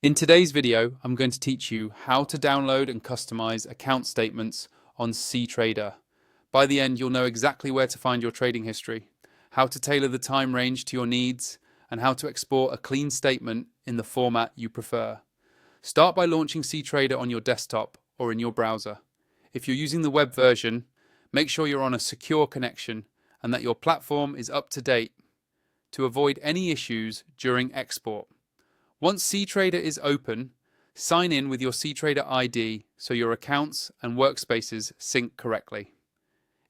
In today's video, I'm going to teach you how to download and customize account statements on Ctrader. By the end, you'll know exactly where to find your trading history, how to tailor the time range to your needs, and how to export a clean statement in the format you prefer. Start by launching Ctrader on your desktop or in your browser. If you're using the web version, make sure you're on a secure connection and that your platform is up to date to avoid any issues during export. Once Ctrader is open, sign in with your Ctrader ID so your accounts and workspaces sync correctly.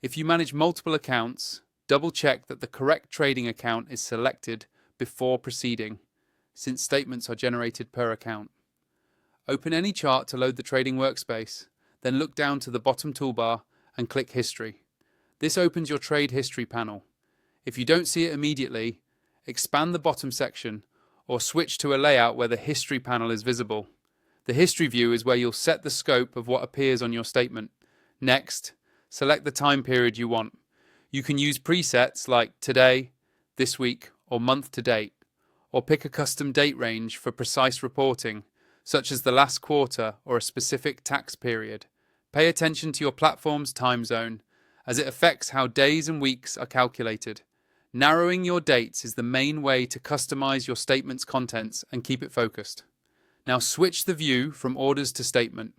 If you manage multiple accounts, double check that the correct trading account is selected before proceeding, since statements are generated per account. Open any chart to load the trading workspace, then look down to the bottom toolbar and click History. This opens your trade history panel. If you don't see it immediately, expand the bottom section or switch to a layout where the history panel is visible. The history view is where you'll set the scope of what appears on your statement. Next, select the time period you want. You can use presets like today, this week, or month to date, or pick a custom date range for precise reporting, such as the last quarter or a specific tax period. Pay attention to your platform's time zone, as it affects how days and weeks are calculated. Narrowing your dates is the main way to customize your statement's contents and keep it focused. Now switch the view from orders to statement.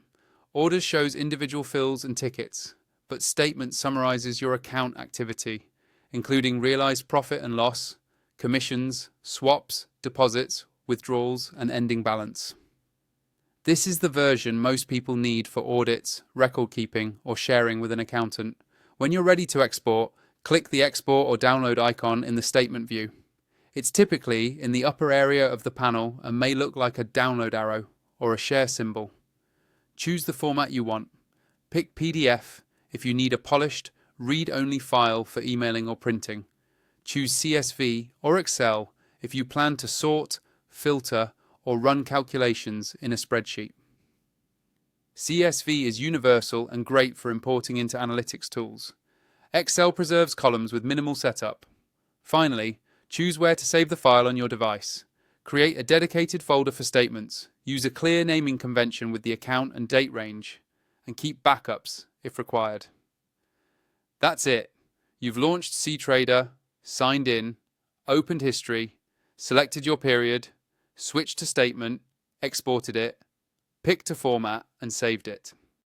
Orders shows individual fills and tickets, but statement summarizes your account activity, including realized profit and loss, commissions, swaps, deposits, withdrawals, and ending balance. This is the version most people need for audits, record keeping, or sharing with an accountant. When you're ready to export, click the export or download icon in the statement view. It's typically in the upper area of the panel and may look like a download arrow or a share symbol. Choose the format you want. Pick PDF if you need a polished, read-only file for emailing or printing. Choose CSV or Excel if you plan to sort, filter, or run calculations in a spreadsheet. CSV is universal and great for importing into analytics tools. Excel preserves columns with minimal setup. Finally, choose where to save the file on your device. Create a dedicated folder for statements. Use a clear naming convention with the account and date range, and keep backups if required. That's it. You've launched Ctrader, signed in, opened history, selected your period, switched to statement, exported it, picked a format, and saved it.